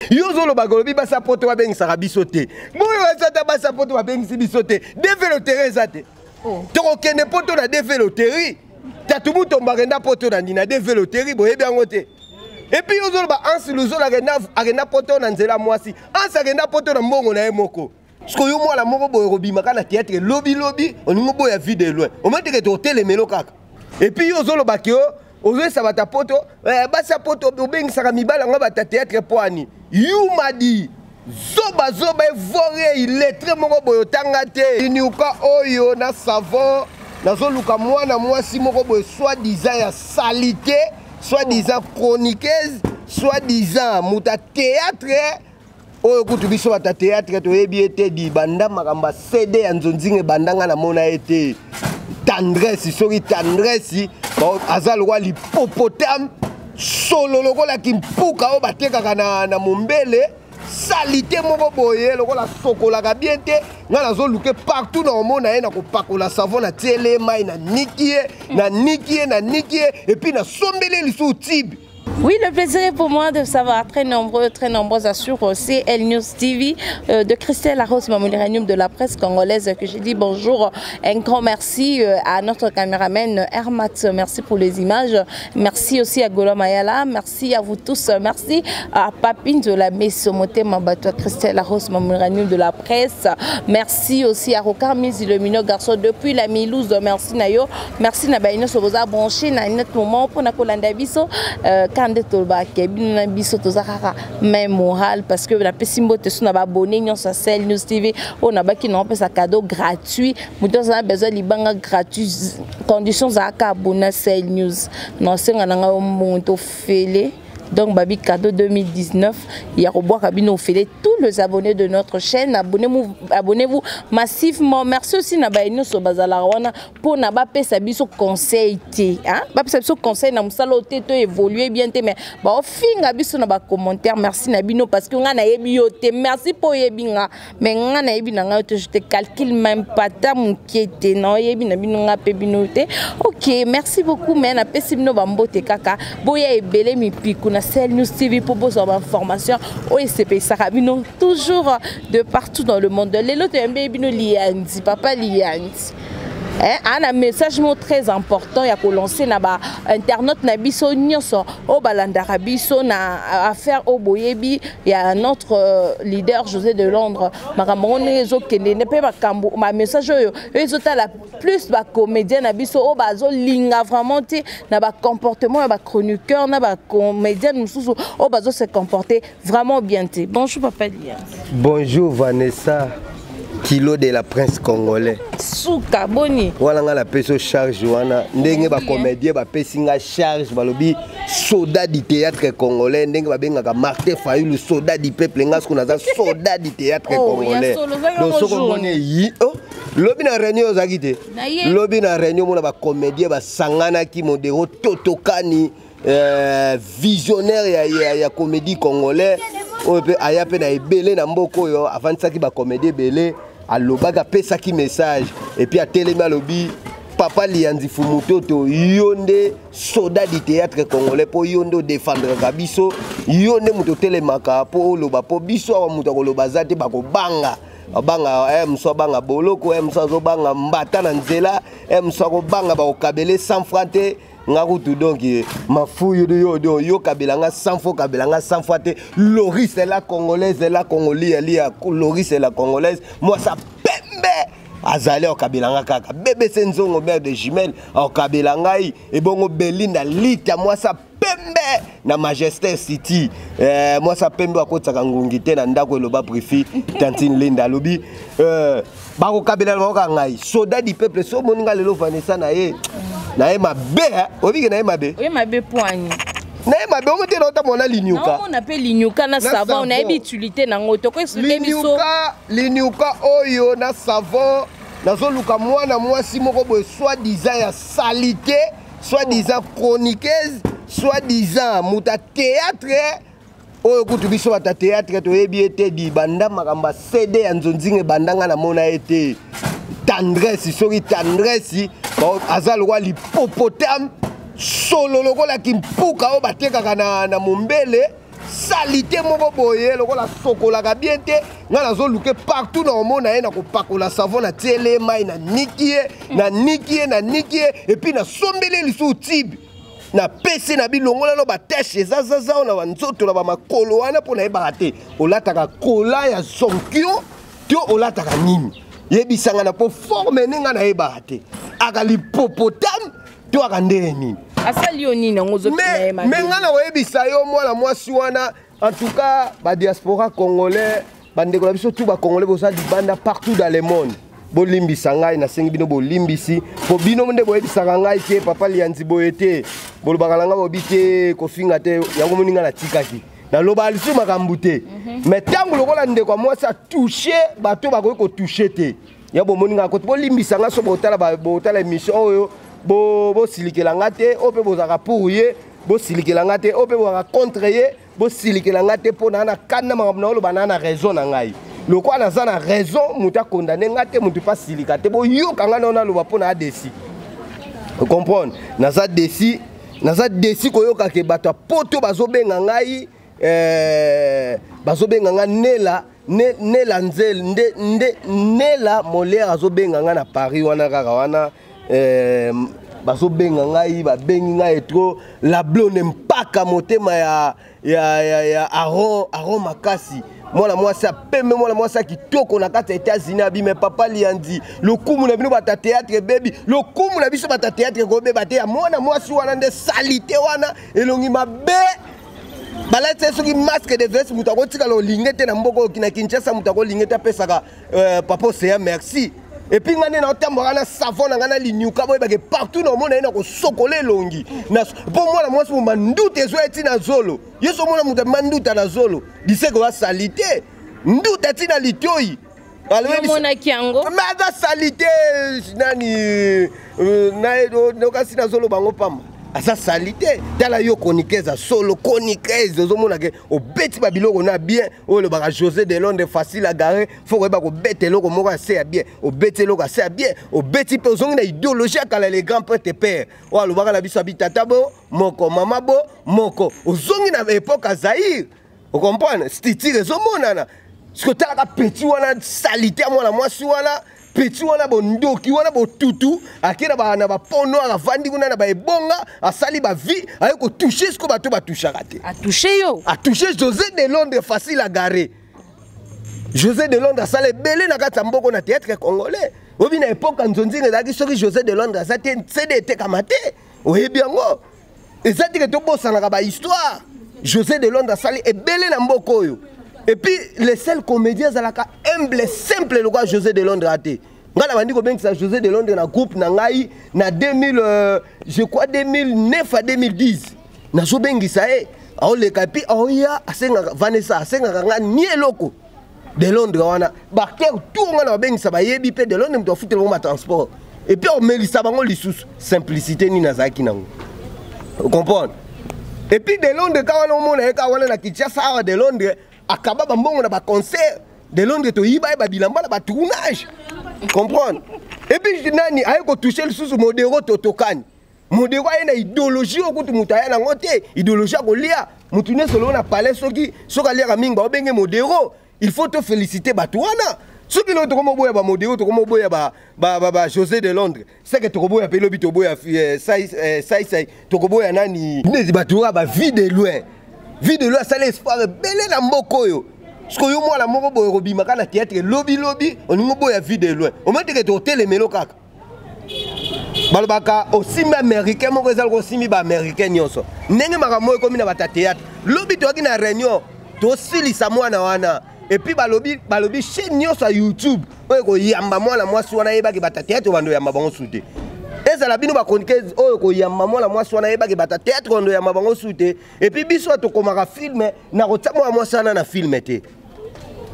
Yozolo bagolobi basa poto wa bengi sarabisote. Boyo wasata basa poto wa bengi sibisote. Développer zate. Toko kende poto na développer. Tatubu tombarenda poto na ndina développer boye biangote. Et puis yozolo ba ansi luzo la agenda poto na nzela mwasi. Ansi agenda poto na mbongo na emoko. Sko yo mwana moko boye robimaka na théâtre lobby oningo boya vide loin. O meteke to telemelo kaka. Et puis yozolo bakio ozo sabata poto basa poto obengi saka mibala ngo bata théâtre poani. Yumadi zoba evore illettré moko boyo tanga te. Iniuka oyo na savon nazo luka mwana mwasi moko boyo soi-disant ya salité, soi-disant chroniqueuse, soi-disant muta théâtre. Oyo kutu biso bata théâtre to yebi ete di banda makamba CD ya nzonzinge bandanga na mona ete tendresse soki tendresse aza lokwa l'hippopotame solo lokola kimpuka o batekaka na mombele salité moko boye lokola sokolaka bien te nga nazoluke partout na omona ye na kopakola savon na tiele mai na nikie et puis na sombele lisu tibi. Oui, le plaisir est pour moi de savoir très nombreux assurent aussi Elle News TV de Christelle Laros, Mamouliranum de la presse congolaise que j'ai dit bonjour. Un grand merci à notre caméraman Hermat, merci pour les images. Merci aussi à Golo Mayala, merci à vous tous, merci à Papine de la Messomoté, Mabato Christelle Laros, Mamouliranum de la presse. Merci aussi à Rokar Mizi le Mino Garçon depuis la Milouse, merci Nayo, merci Nabaino Soboza branché na un autre moment pour Nakolanda Biso. Même moral parce que la pessimbo te sont abonné sur Cell News TV on a qui n'ont pas un cadeau gratuit nous avons besoin de libanga gratuit conditions à abonner Cell News non c'est un monto fêlé. Donc Babi cadeau 2019, il y a Robois Cabino fait tous les abonnés de notre chaîne. Abonnez-vous massivement. Merci aussi Nabaino sur Bazalawana pour Nabapé Sabiso conseil té. Hein? Bapé Sabiso conseil na musalo té to évoluer bien té mais ba au fin Abiso na ba commentaire merci Nabino parce que on a ebioté merci pour yebinga mais on a ebinanga je te calcule même pas ta moukiete non yebina bino nga pe binoté. OK, merci beaucoup mais na pesibino bambote kaka boya ebele mi piku na Cell News TV pour vos informations au SCP Sarabino toujours de partout dans le monde. Les lots de Mbébino Liandi, papa Liandi. Un message très important il y a que lancer na ba internet na biso nyonso au balandara biso na affaire au boyebi il y a notre leader José de Londres makamone ezo kende ne pe bakambo ma message yo ezota la plus ba comédien na biso au bazo linga vraiment te na ba comportement ba chroniqueur na ba comédien mususu au bazo se comporter vraiment bien te. Bonjour papa Lia. Bonjour Vanessa. Kilo de la prince congolais. Souka boni. Wala nga la peso charge wana. Ndenge ba comédien ba pesinga charge balobi soldat du théâtre congolais ndenge ba benga ka Martin Fayulu soldat du peuple nga ce qu'on a soldat du théâtre congolais. Donc ce qu'on connaît yi lobi na réunion zakite. Lobi na réunion mona ba comédien ba sangana ki modero totokani visionnaire ya comédie congolais. Aya pe na ebele na mboko yo avant ça ki ba comédie belé alobaka pesa ki message et puis a telemi alobi papa Liandi Fumutoto yonde soldat du théâtre congolais po yonde défendre kabiso yonde muto telemaka po loba po biso wa muto ko loba zate ba ko banga banga mso banga boloko mso zo banga mbata na nzela mso ko banga ba okabele 100 francs te ngakutu donc mafouille de yo kabelanga 100 fois kabelanga 100 fois te Loris c'est la congolaise la congolaise lia Loris c'est la congolaise moi ça pembe azali au kabelanga kaka bébé senzongo mère de jumelle au kabelanga et bongo Belinda lita moi ça pembe na Majesté City moi ça pembe akotaka ngungi te na ndako eloba préfet Tantine Linda lobi bako kabelanga ka ngai soldat du peuple so moninga lelo Vanessa na ye na ye mabe obi na ye mabe oui mabe poigne na ye mabe on te na mona linyuka non on appelle linyuka na savon on a utilité na ngoto ko expliquer biso linyuka oyo na savon nazo luka mwana mwasi moko boye soi-disant ya salité soi-disant chroniqueuse soi-disant muta théâtre oyo kutu biso bata théâtre to yebi ete di banda makamba CD ya nzonzinge bandanga na mona ete tendresse soki tendresse aza lokwa l'hippopotame solo lokola kimpuka o batekaka na mombele salité moko boye lokola sokolaka bien te nga nazoluke partout na omona ye na kopakola savon na tiele mai na nikie et puis na sombele lisu tibi na pese na bilongola no bateshe zazaza na banzoto na bamakolo wana mpona yebaka te olataka kola ya zonkio to olataka nini yebisanga na po forme nenga na yebaka te aka lipopotame to aka ndenge nini asali yo nini yango ozokina ye mabe me nga na koyebisa yo mwana mwasi wana en tout cas badiaspora congolais bandeko na biso tu bacongolais boza libanda partout dans le monde bolimbisa ngai nasengi bino bolimbisi po bino nde boyebisaka ngai te papa lianzi boye te bolobaka na ngai bobi te kofinga te yango moninga natikaki naloba lisu makambo te mais ntango lokola ndeko ya mwasi atouche bato bakoki kotouche te ya bomoninga kote bolimbisa ngai so botala émission oyo bosilikela nga te oyo mpe bozalaka pour ye bosilikela nga te oyo mpe bozalaka contre ye bosilikela nga te mpo na kanda makambo na oloba na raison na ngai lokola naza na raison moto akondane nga te moto mpe asilika te boyoka nga na naloba mpo na adesi comprendre naza desi koyoka ke bato ya poto bazobenga ngai nela nzele nela molere azobenga nga na Paris wana kaka wana bazobenga ngai babengi ngai etro la blonde mpaka motema ya aron makasi mwana mwasi apembe mwana mwasi kitoko na kati ya États-Unis abime papa liandi lokumu na bino bata théâtre bebi lokumu na biso bata théâtre kobeba te ya mwana mwasi wana nde salite wana elongi mabe balati soki masque de veste mutu akotika lolinge te na mboko okina Kinshasa mutu akolinge te apesaka papa Oseya merci et puis ngane na otamboka na savon na ngana linyuka boyebake partout na omona ye na kosokola elongi mpo mwana mwasi moma nduta ezwa eti na zolo yeso omona mutu abima nduta na zolo diseke basali te nduta eti na litoi omonaki yango me aza sali te nani okasi na zolo bango pamba aza sali te tala yo konikeza solo konikeze ozomonake obeti babiloko na bien oyo olobaka José de Londres facile à garer fo koyeba kobeta eloko moko ase ya bien obeti eloko ase ya bien obeti mpe ozongi na idéologie akala les grands prêtre père oyo alobaka na biso abitata bo moko mama bo moko ozongi na époque ya Zaïre okomprendre stitire ezomonana siko talaka peti wana salite ya mwana mwasi wana peti wana bondoki wana botutu akena na bapono avandi kuna na baebonga asali bavi aye kotouche siko bato batouchaka te atouche José de Londres facile à garer José de Londres asala ebele na kati ya mboko na théâtre congolais obi na époque ya nzonzinga ezalaki soki José de Londres aza te cd etekama te oyebi yango eza teke tobosanaka bahistoire José de Londres asali ebele na mboko oyo. Et puis, les seuls comédiens, c'est humble, simple, le quoi José de Londres a été. Ngala bandi ko bengisa José de Londres na groupe na ngai na 2000 je crois 2009 à 2010. Na so bengisa a le kapi oya asenga Vanessa asenga nga ni eloko de Londres wana. Bakter tout ngala bengisa ba yebi pe de Londres mto futé le transport. Et puis on melisa bango lisusu simplicité ni nazaki nango. Vous comprenez? Et puis de Londres quand on mona ka wana na Kinshasa de Londres akaba bambongo na ba concert de Londres to yiba ba bilamba na ba tournage. Comprendre? Et puis nani aye ko toucher le sous modéro totokani. Modéro a une idéologie au kutu mutaya na ngote, idéologie ko lia. Mutune solo na palais soki soka lia minga obenge modéro. Il faut te féliciter batouana. Soki lo to komo boya ba modéro to komo boya ba José de Londres. C'est que to komo boya pelobi to boya sai to komo boya nani. Nezi batoura ba vie de loin. Vie de loin ça l'espoir belé na mboko yo. Parce que yo moi la moko boy robima kana théâtre lobby on ngo boya vie de loin. On mette que to hôtel melo kaka. Balbaka aussi américain moko ezal ko simi ba américain nyonso. Ndenge makamo ko mina bata théâtre. Lobby to kina réunion to silisa mwana wana. Et puis balobi chaîne nyonso YouTube. Oyo ko yamba mwana mwasi wana yeba ki bata théâtre bando yamba bango soute. Ezala bino ba chroniqueuse oyo ko yamba mwana mwasi wana yeba ki bata théâtre bando yamba bango soute. Et puis biso to komaka film na ko tsamwa mwasi wana na film te.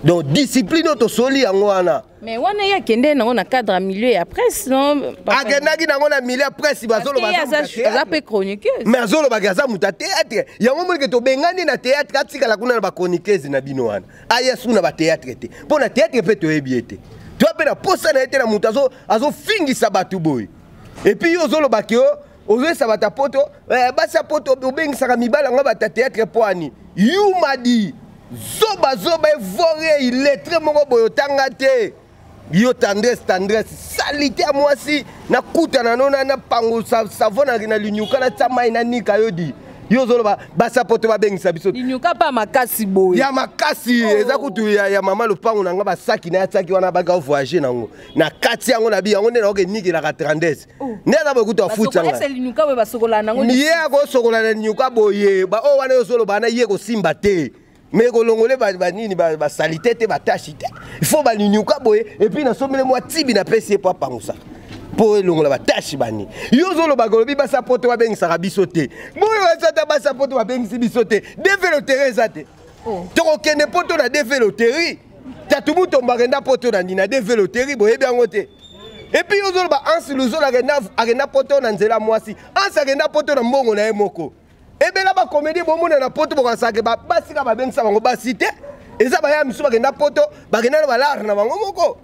Donc discipline to soli yango wana. Mais wana ya kende na na cadre milieu ya presse non. Agendaki na na milieu presse bazolo baza pe chroniqueuse. Mais azolo bagaza muta théâtre. Yango mo ke to bengani na théâtre katika la kuna na ba chroniqueuse na bino wana. Aya suna ba théâtre te. Po na théâtre pe to ebiete. To pe na posa na ete na muta azo fingisa batu boy. Et puis yo zolo bakio ozoyesa bata poto basi ya poto obengisaka mibala yango bata théâtre po ani yumadi zoba evore iletre moko boye otanga te yo tendresse salite ya mwasi nakutana no na pango savon na linyuka na tia mai na nika yo di yo zoloba basi ya poto babengisa biso linyuka pa makasi boye ya makasi eza kutu ya mama lopango nanga basaki na yatiaki wana baka voyager nango na kati yango na bi yango nde naoke nikelaka 30 nde aza boye kutu afutanga ye akosokola na linyuka boye oyo wana yo zoloba na ye kosimba te mais kolongole banini basalite te batashi te il faut balinyuka boye epuis nasomele mwa tibi napesi ye po apangusa po elongola batashi bani yo zoloba kolobi basa poto babengisaka biso te boyo ezata basa poto babengisi biso te develotere eza te tokokende poto na develoteri tatu mutu mbakenda poto na ndina develoteri boyebi yango te epuis yo zoloba ansi luzola akenda poto na nzela mwasi ansi akenda poto na mbongo na ye moko ebela bacomédie bomona na poto bokasake basika babengisa bango basi te eza baya misu bakenda poto bakenda na balare na bango moko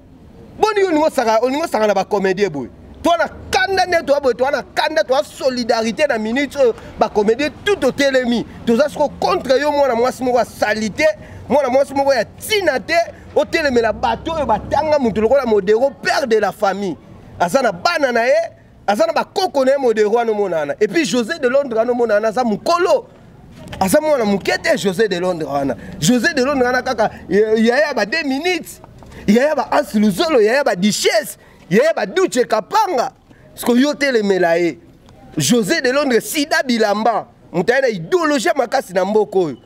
boni olingo sanga na bacomédie boye toana kanda nde toa boye toana kanda toa solidarité na minute oyo bacomédie tout otelemi toza siko contre yo mwana mwasi moko asali te mwana mwasi moko ya ntina te otelemela bato oyo batanga motu lokola modero père de la famille aza na bana na ye azana bakoko na ye modero wana omonana et puis José de Londres wana omonana aza mokolo aza mwana moke te José de Londres wana José de Londres wana kaka yaya ba 2 minutes yaya ba Ansi Luzolo yaya ba Duchesse yaya ba Duche Kapanga parce que yo telemela ye José de Londres sida bilamba moto aye na idéologie makasi na mboka oyo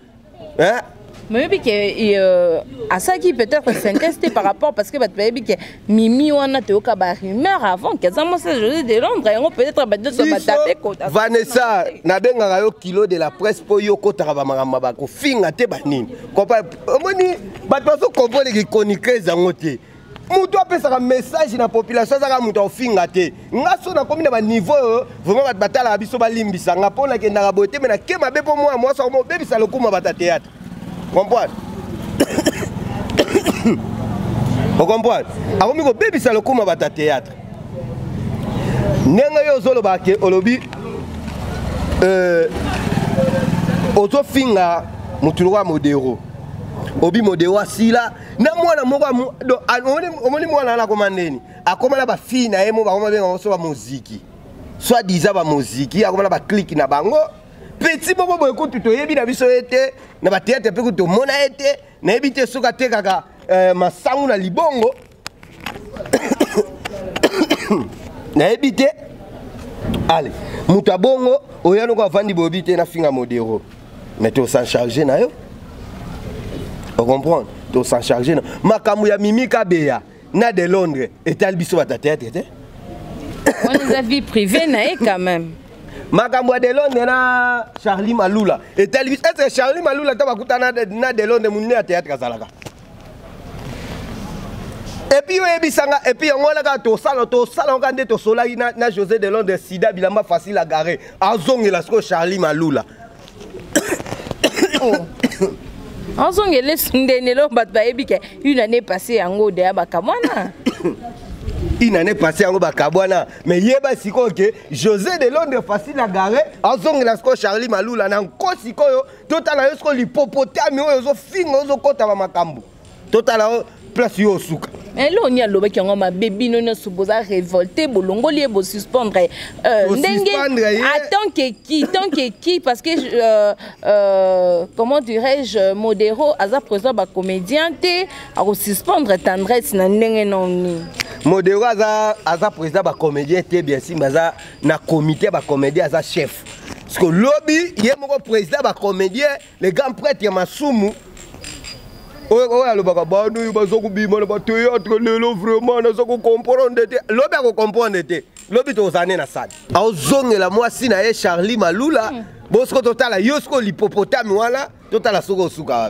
mais oui que à ça qui peut-être s'inquiéter par rapport parce que baby que Mimi wana te oka ba rumeur avant que ça moi c'est José de Londres on peut-être ba deux taper côté Vanessa na benga yo kilo de la presse po yo kota ba makamba ba ko finga te banini kopa omoni bato so comprendre ki chroniquer zango te mutu apesaka message na population azaka mutu ofinga te ngaso na komi na ba niveau vraiment batala biso balimbisa nga pona kendaka bote mais na kema be po moi so mo bebisa lokuma bata théâtre. Comprendre? Vous comprenez? Alors, je vais vous dire que théâtre. Nenga yo zolo ba ke olobi ozo finga mutulwa modero. Obi modero asila na mwana moko omoni mwana na komandeni. Akomala ba fille na ye mo ba koma benga so ba muziki. Soit disant ba muziki, akomala ba click na bango. Petit bobo boy ko tuto yebi na biso ete na ba théâtre pe ko to mona ete na yebi te soka te kaka masangu na libongo na yebi te allez muta bongo oyano ko vandi bobi te na finga modero mais to s'en charger na yo on comprend to s'en charger na makamu ya Mimi Kabeya na de Londres etal biso ba théâtre te on les a vie privée na quand même. Makambo de Londres na Charlie Malula. Et est-ce que Charlie Malula t'a bakutana na de Londres munne à théâtre kazalaka. Et puis ebisanga et puis ngola ka to sala ngande to sola na José de Londres sida bilamba facile à garer. Azongela sko Charlie Malula. Azongela sundenelo batba ebike une année passée en Ode abakamwana. Une année passée en Bakabwana, mais yeba siko que José de Londres facile à garer, azong la sko Charlie Malula na nko siko yo, total yo sko l'hippopotame yo zo fingo zo kota ba makambo. Total place yo suka. Mais là on y a lobe qui on ma bébé non supposé révolter bolongo li bo suspendre attends que qui parce que comment dirais-je modéro aza présent ba comédien té à suspendre tendresse na ndenge non modéro aza président ba comédien té bien si baza na comité ba comédien aza chef parce que lobby yé moko président ba comédien les grands prêtres Masumu. Oh, alors, nous avons théâtre, vraiment, nous avons comprendre. L'obé a comprendre. L'obé est années na sad. Azong la moi si na Charlie Malula. Bosko total yosko l'hippopotame voilà. Total la soko suka.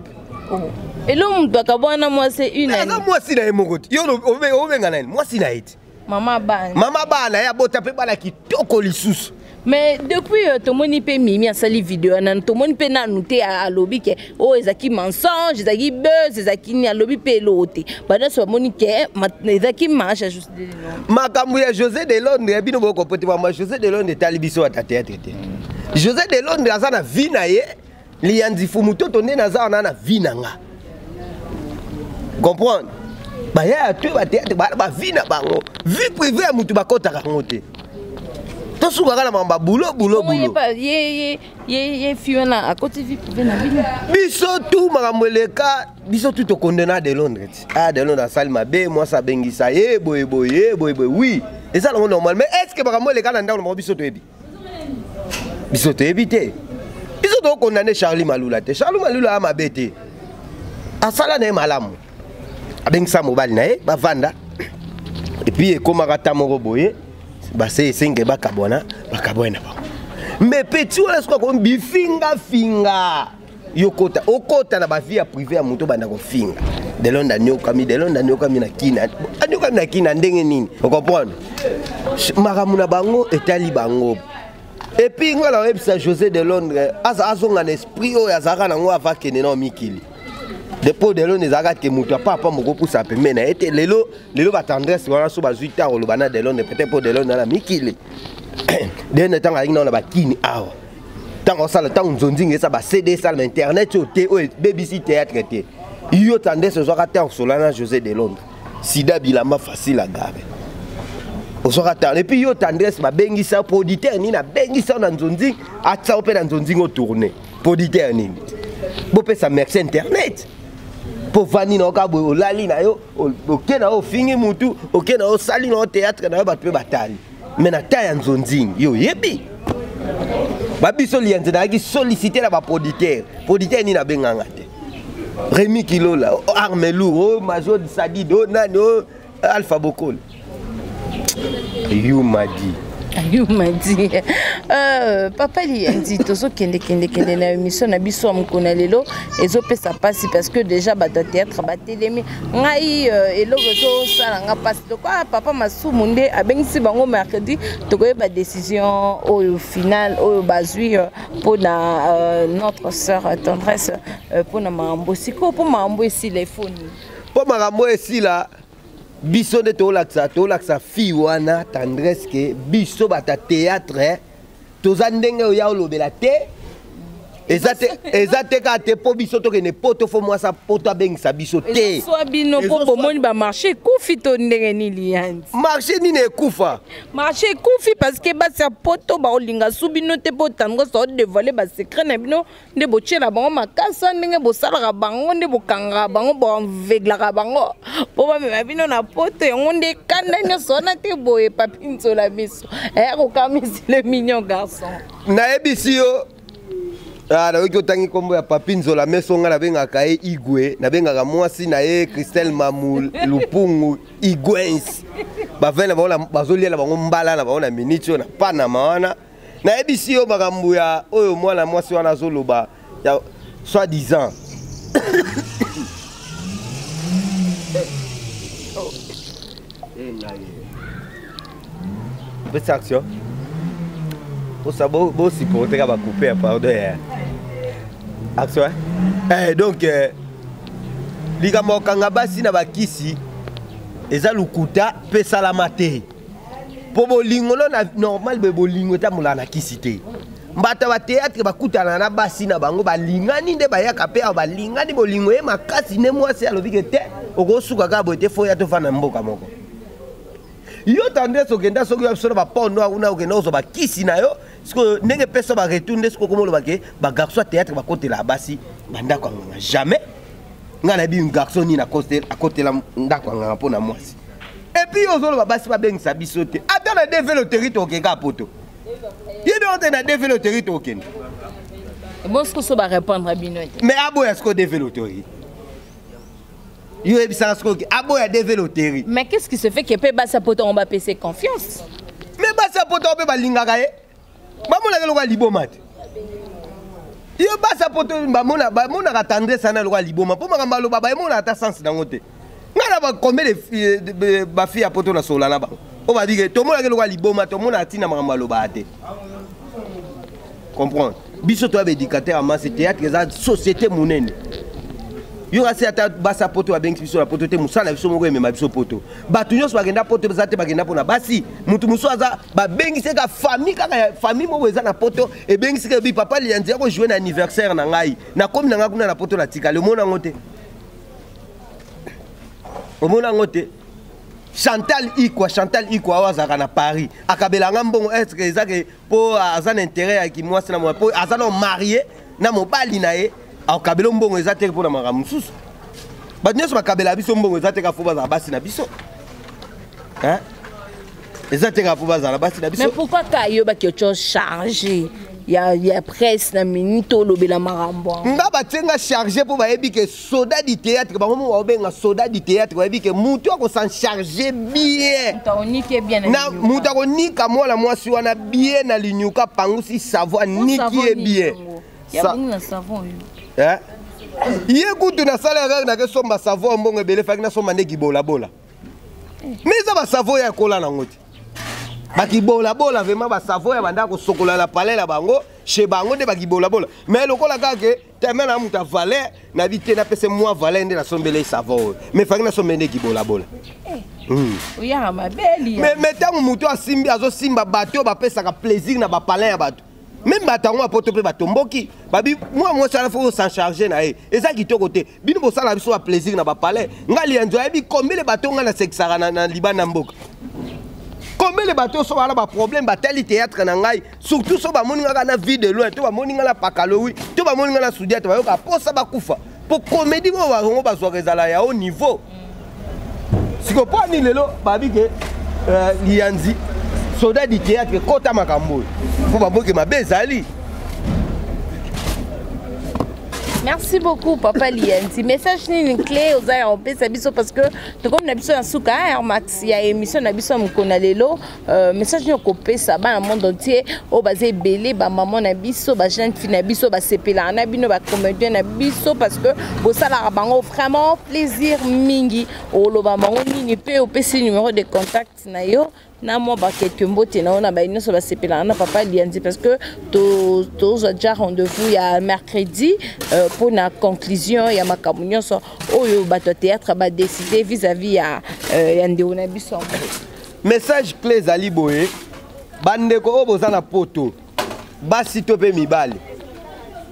Et l'homme doit kabwana moi c'est une année. Moi si na emokoti. Yo obenga nani. Moi si na ite. Mama bana ya bota pe bala kitoko lisusu. Mais depuis tout le monde peut mimi à sali vidéo, tout le monde peut noter à lobby que oh ezaki mensonge, ezaki buzz, ezaki ni à lobby peut l'ôter. Pendant ce moment que ezaki marche juste de non. Makambu ya José de Londres bino boko pote moi José de Londres talibiso à théâtre. José de Londres azana vina ye lianzi fumuto tonné naza na vina nga. Comprendre? Ba ya tu ba théâtre ba vina bango. Vie privée ya mutu bakota ka ngote. To suka na mamba boulot. Ye fiona à côté vie privée na vina. Biso tout makamweleka biso tout condamné de Londres. Ah de Londres sali mabe moi ça bengisa ye boy oui. Et ça c'est normal mais est-ce que makamweleka na ndako biso to ebi? Biso to ebité. Biso to condamné Charlie Malula te. Charlie Malula a mabete. Asala na malamu. Abengisa mobile na ye ba vanda. Et puis comme rata moko boye ba c'est singe ba kabona ba. Mais petit wala siko ko bifinga finga. Yokota okota na ba vie privée ya moto banda ko finga. De Londres nyoka mi na kina. Anyoka mi na kina ndenge nini? Vous comprenez? Makamuna bango etali bango. Et puis ngala websa José de Londres azonga na esprit o yazaka nango avakene na mikili. Depuis de Londres ezaka ke mutu papa moko pusa pembe na ete lelo ba tendresse wana so ba 8 ans olobana de Londres peut-être pour de Londres na mikili. Dene tanga ina na bakini awa. Tanga sala tanga nzonzinga esa ba CD sala internet o te o BBC théâtre te. Yo tendresse zo ka ta solana José de Londres. Sida bilamba facile à gabe. Et puis yo tendresse ba bengisa producteur ni na bengisa na nzonzinga atsa opé na nzonzinga o tourner. Producteur ni. Bo pe sa merci internet. Pour vani na ka bo lali na yo oke na o fingi mutu oke na o sali na o théâtre na ba pe batali mais na ta ya nzonzinga yo yebi ba biso lianze na ki solliciter la ba producteur ni na benganga te Rémi Kilola Armelou Major Sadido nano Alpha Bokol you madi papa li andi tozo kende na émission na biso mukona lelo ezopesa pasi parce que déjà ba théâtre ba telemi ngai eloko zo sala nga pasi to quoi papa masumu nde abengisi bango mercredi to ko ba décision au final au bazui pour notre sœur tendresse pour na mambo siko pour mambo ici les phones pour mambo ici là biso de tolaksa fi wana tendresse que biso bata théâtre toza ndenge oya olobela te ezate ka te po biso to ke ne poto fo moi sa poto abengisa biso te so bino po bomoni ba marché kufi to ndenge ni lianzi marché ni ne kufa marché kufi parce que ba sa poto ba olinga subino te po tango so dévoiler ba secret na bino nde bo tshela bango makasa ndenge bo sala bango nde bo kanga bango bo envegla bango po ba me bino na poto yango nde kanda nyoso na te boye papinzo la biso ko kamisi le mignon garçon na ebisio. Ah, na wiki tangi kombo ya Papinzo la mesonga na benga kae Igwe na benga ka mwasi na ye Christelle Mamul Lupungu Igwens ba vena ba bazolia la bango mbala na baona minitio na pana mawana na ebisi yo makambu ya oyo mwana mwasi wana zoloba ya soi-disant Petite action. Vous savez, vous supportez qu'à couper, pardon. Action. Donc, les gars, si na bakisi, eza lukuta pesa la mate. Pour bolingo na normal be bolingo ta mulana kisite. Mbata ba théâtre ba kutana na basi na bango ba lingani nde ba yaka pe ba lingani bolingo e makasi ne mwasi alobi ke te okosuka ka bote fo ya to fana mboka moko. Yo tendresse okenda soki ya solo ba pondo una okenda ozo ba kisi na yo siko ndenge pesa ba retourner siko komolo ba ke ba garçon théâtre ba côté la basi banda kwa nganga jamais ngana bi un garçon ni na côté à côté la ndako nganga pona mwasi et puis ozolo ba basi ba bengisa biso te ata na développer territoire okeka poto yebe on na développer territoire okenda bon ce que ça va répondre à bino mais abo est-ce que développer mais qu'est-ce qui se fait que peut basa poto on va passer confiance mais basa poto on peut ba lingaka ye ba mona ke lokwa liboma te yo basa poto ba mona ka tendresse na lokwa liboma po makamba lo baba mona ta sens nango te ngana ba combien de ba fille a poto na sola na ba o ba dire to mona ke lokwa liboma to mona atina makamba lo ba te comprendre biso to éducateur à masse théâtre eza société monene yo kasi ata basa poto abengi biso la poto te musala biso moko emema biso poto batu nyonso bagenda poto bazate bagenda pona basi mutu muso aza babengi seka famille kaka famille moko eza na poto ebengi seka bi papa liandia ko jouer na anniversaire na ngai na komi na ngakuna na poto la tika le mona ngote o mona ngote Chantal Ikwa awazaka na Paris akabelanga mbongo est-ce que ezake po azana intérêt ya ki mwasi na mo po azana marié na mobali na ye akabelo mbongo ezate po na maramususu ba nyonso bakabela biso mbongo ezate ka fo baza basi na biso hein ezate ka fo baza na basi na biso. Mais pourquoi kayo ba kyocho chargé ya presse na minito lobela marambo nga batenga chargé pour bayebi que soldat du théâtre ba momo obenga soldat du théâtre bayebi que mutu ko s'en charger bien na mutu ko nika mola mwasi wana bien na linyuka pangusi savoir niki bien ya bunga savon hein ye kutu na sala ga na ke somba savon mbongo ebele faki na somba ndeki bola bola mais ça ba savon ya kola na ngoti bakibola bola vraiment ba savon ya banda ko sokola la palais la bango chez bango de bakibola bola mais lokola kake tellement na muta valet na vite na pese moi valet nde na sombele savon mais faki na sombele kibola bola oya mabeli mais tangu mutu asimbi azo simba bato ba pesa ka plaisir na ba palais ya bato même batango apoto pe batomboki babi moi ça faut s'en charger na e eza kitoko te bino bo sala biso ba plaisir na ba palais ngali yanzo yebi combien le bato nga na sexara na libana mboka. Combien les bateaux sont là, problème, tel théâtre nangai, surtout si on a une vie de loin, tu vas monter la pakaloui, tu vas monter la soudiate, tu vas pour ça bakufa. Pour comédie, on va résoudre à haut niveau. Si on prend ni lelo, babi que lianzi, soldat du théâtre, kota makambo. Faut pas que ma bezali. Merci beaucoup, Papa Lianzi. Message ni une clé aux aïeux parce que tout comme n'habitude en souka, Max, il y a émission n'habitude en konalelo. Message ni copé ça va dans le monde entier. Au basé belé, ba maman n'habiso, ba jeune fille n'habiso, ba sepela n'habino, ba comédien n'habiso parce que au salaire bango vraiment plaisir mingi. Au lo ba bango ni pe au PC numéro de contact na yo. Na moi ba quelques mots tena on a ba ino so ba sepela na Papa Lianzi parce que tous déjà rendez-vous il y a mercredi pour la conclusion il y a ma communion so oyo bato théâtre ba décider vis-à-vis ya ndeo biso. Message clé zali boye bandeko oboza na poto basi to pe mibali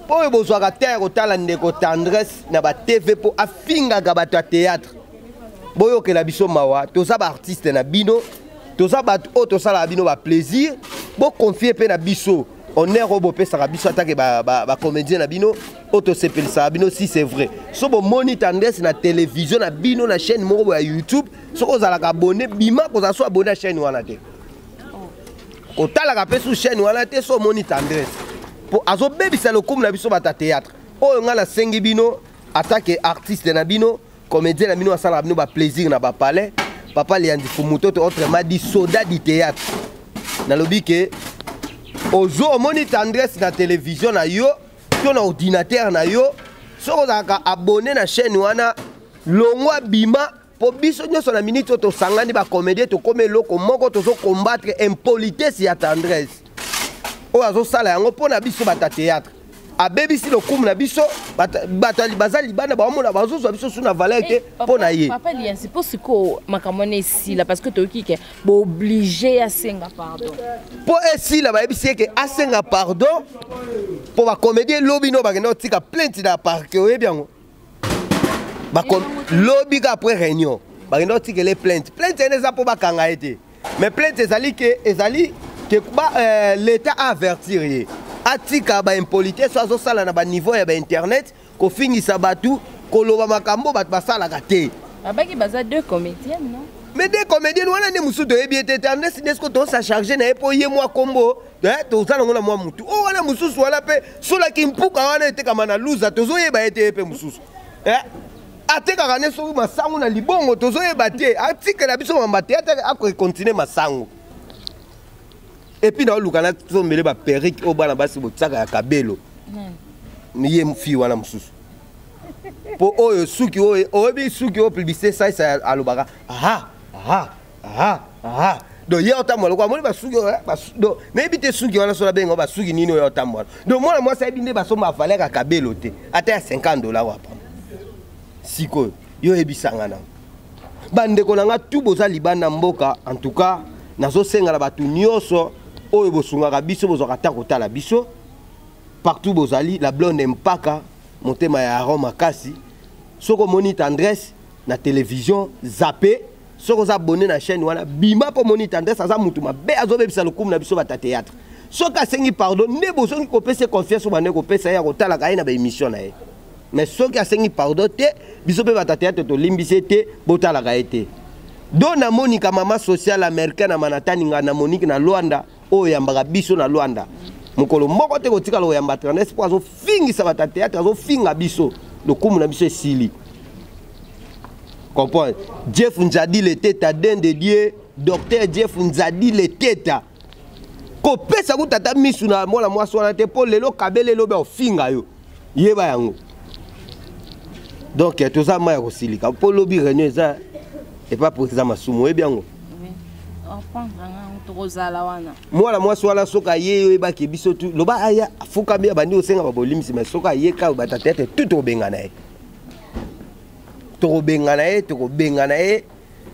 oyo bozwaka terre otala ndeko tendresse na ba TV po afinga ga bato théâtre boyo ke la biso mawa toza ba artiste na bino toza bato o tosala bino ba plaisir bo confier pe na biso honneur obo pe saka biso atake ba comédien na bino auto sepel sa bino si c'est vrai so bo moni tendresse na télévision na bino na chaîne moko ya YouTube so ozala ka abonné bima ko za so abonné chaîne wana te ko tala ka pe su chaîne wana te so moni tendresse po azo bebisa le kum na biso bata théâtre oyo nga na sengi bino atake artiste na bino comédien na bino asala bino ba plaisir na ba palais Papa Lianzi Fumutoto autrement dit soldat du théâtre na lobi ke ozo moni tendresse na télévision na yo to na ordinateur na yo soko zaka abonné na chaîne wana longwa bima po biso nyonso na minute to sangani ba comédien to comme loko moko to so combattre impolitesse ya tendresse o azo sala yango pona biso bata théâtre abebisi le kum na biso batali bazali bana ba mona bazozo biso suna valeur ke pona ye Papa Lianzi pour ce ko makamone ici là parce que to ki ke bo obligé à senga pardon po ici là ba ebisi ke asenga pardon pour ba comédien lobino ba kena tika plainte na parquet o ebiango ba lobby après réunion ba kena tika les plaintes ene za po ba kanga ete mais plainte ezali ke ba l'état avertir ye atika ba impolitesse so sala na ba niveau ya ba internet ko fingisa batu ko loba makambo bat basala ka te babaki baza deux comédiens non mais des comédiens wana ne musu to ebiete tendresse nesko to sa charger na epo ye moi kombo to sala ngona moi mutu o wana mususu wala pe sola kimpuka wana ete kama na luza tozo yeba ete epe mususu ateka kana so masango na libongo tozo yeba te atika na biso mamba te akwe continuer masango. Et puis dans le cas où on a des perruques au bas de la cabelo, il y a une fille ou un moussous. Pour eux, ceux qui ont publié ça, à l'obara. donc hier otambola quoi moi basuki donc mais bité suki wana so la benga basuki nini yo otambola donc moi ça binde basomba valeur à kabelo te ata ya $50 wapa siko yo ebisanga na bandeko nanga tout boza libanda mboka en tout cas nazo senga la batu nyonso oyo bosungaka biso bozaka ta kotala biso partout bozali la blonde mpaka motema ya Aaron Makasi soko moni tendresse na télévision zappé soko za abonné na chaîne wana bima po moni tendresse aza mutu mabe azobebisa lokumu na biso bata théâtre soka sengi pardon ne bozongi kopesa confiance au bane kopesa ya kotala kai na ba émission na ye mais soki asengi pardon te biso pe bata théâtre to limbise te botala kai te do na Monica mama sociale américaine na Manhattan nga na Monique na Luanda o yambaka biso na Luanda mukolo moko te kotika lo yamba tendresse po azo fingisa bata théâtre azo finga biso lokumu na biso esili. Comprends? Jeff Nzadi le teta den de Dieu, docteur Jeff Nzadi le teta. Ko pesa ku tata misu na mola mwaso na te po lelo kabele lo be ofinga yo. Yeba yango. Donc to za ma ya kosilika po lobi réunion ça et pas pour ça masumu e biango. Oui. Enfant to kozala wana. Mola mwaso wala soka ye yo ba ke biso tu loba aya fuka bia bandi osenga ba bolimisi mais soka ye ka ba tata tete tout obenga na ye. Toko bengana e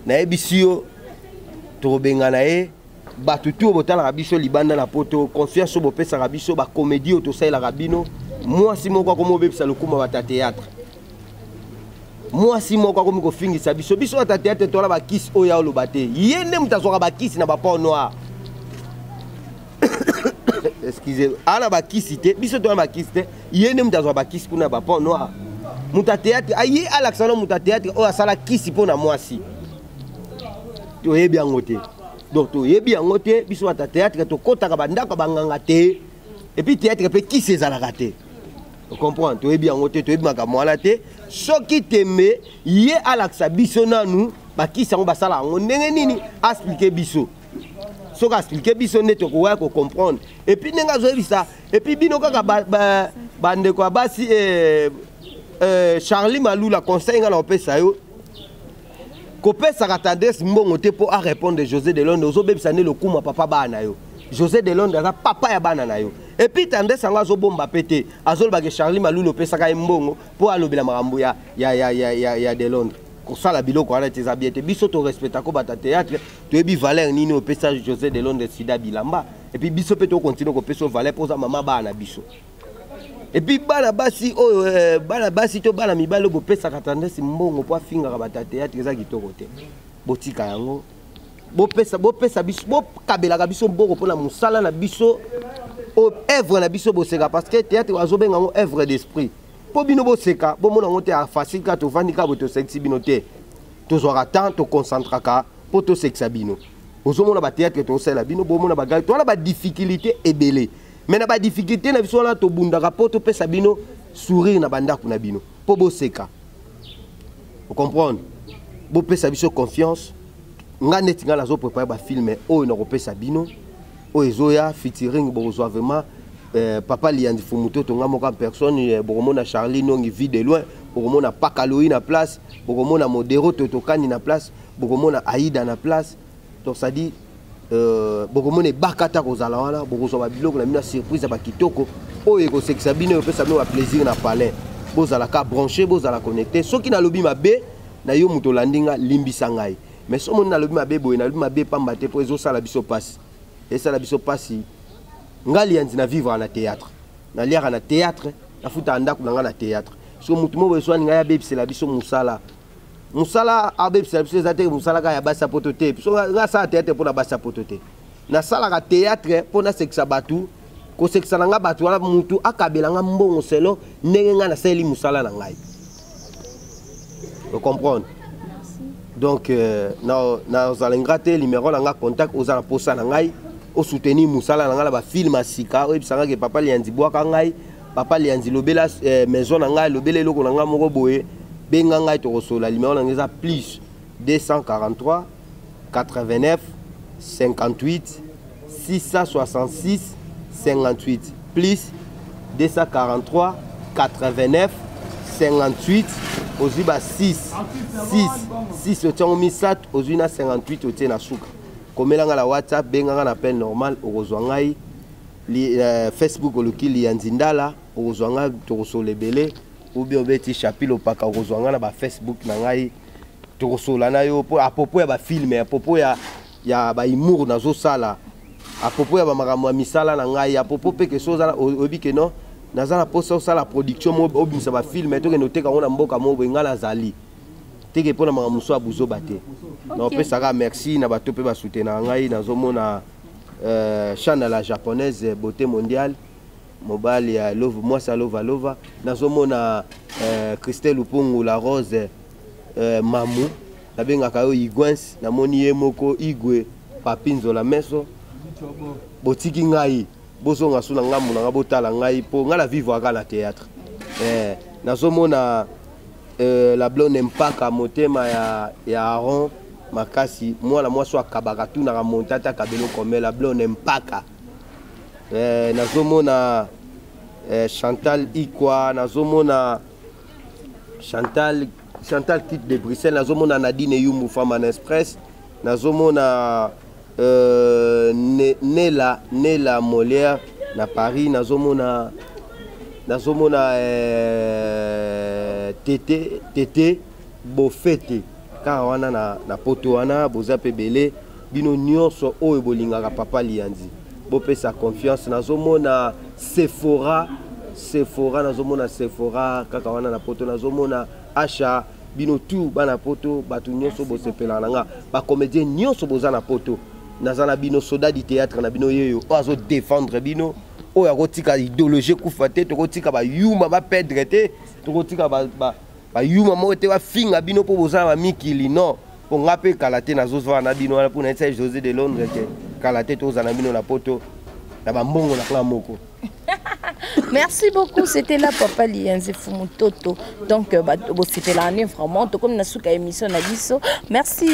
na ebisio toko bengana e batutu botala rabiso libanda na poto confiance bo pesa rabiso ba comédie to sala rabino moi si moko ko mo bebisa lokuma bata théâtre moi si moko ko ko fingisa biso biso bata théâtre to la ba kiss oya lo bate yene mutazoka ba kiss na ba port noir excusez ala ba kiss te biso to ba kiss te yene mutazoka ba kiss kuna ba port noir muta théâtre ayi Alexandre muta théâtre o asala kisi pona mwasi to yebi angote donc to yebi angote biso ata théâtre to kotaka bandaka banganga te et puis théâtre pe kisi ezalaka te tu comprends to yebi angote to yebi makamwala te soki tembe ye Alexa biso nanu bakisa ngo basala ngo ndenge nini expliquer biso soka expliquer biso neto ko wa ko comprendre et puis nenga zo ebisa et puis bino kaka bande ko basi Charlie Malou la conseil nga na opesa yo kopesa ka tendresse mbongo te po a répondre de José de Londres ozo bebisa ne lokuma papa bana yo José de Londres za papa ya bana na yo et puis tendresse nga zo bomba pété azol ba ke Charlie Malou lopesa ka mbongo po alobela makambo ya de Londres ko sala biloko ala teza biete biso to respecta ko bata théâtre to ebi valeur nini opesa José de Londres sida bilamba et puis biso pe to continue ko pesa valeur pour za mama bana biso. Et puis bana basi to bana mibalo bo pesa katandesi mbongo po afinga ka bata théâtre za kitoko te botika yango bo pesa biso bo kabela ka biso mbongo pona musala na biso o œuvre na biso bo seka parce que théâtre azobenga ngo œuvre d'esprit po bino bo seka bo mona ngote a facile ka to vandika bo to sexy bino te to zora temps to concentra ka po to sexa bino ozo mona ba théâtre to sala bino bo mona ba gal to na ba difficulté ebele. Mais na ba difficulté na biso na to bundaka po to pesa bino sourire na bandako na bino po bo seka. Vous comprenez? Bo pesa biso confiance nga neti nga nazo préparer ba film o na ko pesa bino o ezoya featuring bo zo vraiment papa Liandi Fumuto to nga moka personne bo mona Charlie nongi vie de loin bo mona Pakaloï na place bo mona Modero Totokani na place bo mona Aïda na place donc ça dit bokomone bakata kozala wana bokozwa biloko na mina surprise ba kitoko oyo ko sexa bino pe sabino ba plaisir na palais bozala ka brancher bozala connecter soki na lobi mabe na yo muto landinga limbisa ngai mais somo na lobi mabe boy na lobi mabe pamba te po ezo sala biso passe et sala biso passe ngali yanzi na vivre na théâtre na liara na théâtre na futa andako na ngala théâtre so mutu mo beso ngai ya bebisela biso musala musala abeb service zate musala ka ya basa potote so nga sa théâtre pour na basa potote na sala ka théâtre pour na sexa batu ko sexa nga batu wala mutu akabela nga mbongo selo ndenge nga na seli musala na ngai. Vous comprenez? Donc na ozalengrate numéro na nga contact ozala posa na ngai o soutenir musala na nga ba film asika o bisanga ke papa Liandi bwaka ngai papa Liandi lobela maison na ngai lobela loko na nga moko boye benga ngai to kosola numéro na nga plus 243 89 58 666 58 plus 243 89 58 oziba 6 otiango misat ozwi na 58 otie na suka komelanga la WhatsApp benganga na appel normal okozwa ngai Facebook oluki lianzindala okozwa ngai tokosola ebele ou bien obeti chapilo paka okozwa ngai na ba Facebook na ngai tokosola na yo à propos ya ba film à propos ya ba humour nazo sala à propos ya ba makambo ya misala na ngai à propos pe ke soza obi ke non nazala posa sala production mo obimisa ba film to ke noteka ngona mboka mo ngala zali teke pona makambo so abuzo bate non pe saka merci na bato pe ba soutenir ngai nazomona chaîne la japonaise beauté mondiale mobile ya love moi ça lova nazomona Christelle Upungu la rose mamu nabengaka yo igwens namoni ye moko igwe papinzo la meso botiki ngai bozonga suna ngamu na botala ngai po ngala vivre aka na théâtre nazomona la blonde mpaka motema ya Aaron makasi mwana mwasi akabaka tu na montata kabelo comme la blonde mpaka nazomona Chantal Ikwa nazomona Chantal quitte de Bruxelles nazomona Nadine Yumbu Femme Express nazomona Nela Molière na Paris nazomona Tete Bofete car wana na poto wana boza pe belé bino nyonso oyo bolingaka papa Lianzi bopesa confiance nazomona Sephora nazomona Sephora kaka wana na poto nazomona Asha bino tu bana poto batu nyonso bosepela nanga ba comédien nyonso boza na poto nazana bino soda du théâtre na bino yeyo ozo défendre bino oyo akotika idéologie kufa te tokotika ba yuma ba perdre te tokotika ba yuma mo te ba finga bino po boza ba mikili non po ngape kalate nazozwa na bino wana pona esa José de Londres te kalate toza na bino na poto na ba mbongo na kla moko. Merci beaucoup, c'était là Papa Lianzi Fumutoto. Donc, c'était l'année vraiment, comme nous avons émission na biso. Merci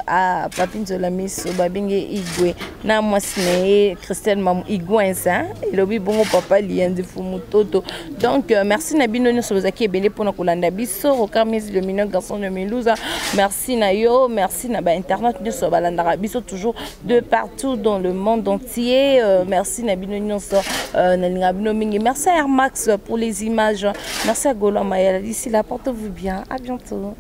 à Papine Zolamis, Babinge Igwe, Namwasne, Christelle Mamou Igwensa, et le bon Papa Lianzi Fumutoto. Donc, merci Nabino Nosozaki et Bélé pour nous colanda biso, Rokamis le mignon garçon de Melouza. Merci Nayo, merci Naba Internet, nous sommes à biso toujours de partout dans le monde entier. Merci Nabino Noso, Nalingabino Mingi. Merci à Air Max pour les images. Merci à Golo Mayala. D'ici là, portez-vous bien. À bientôt.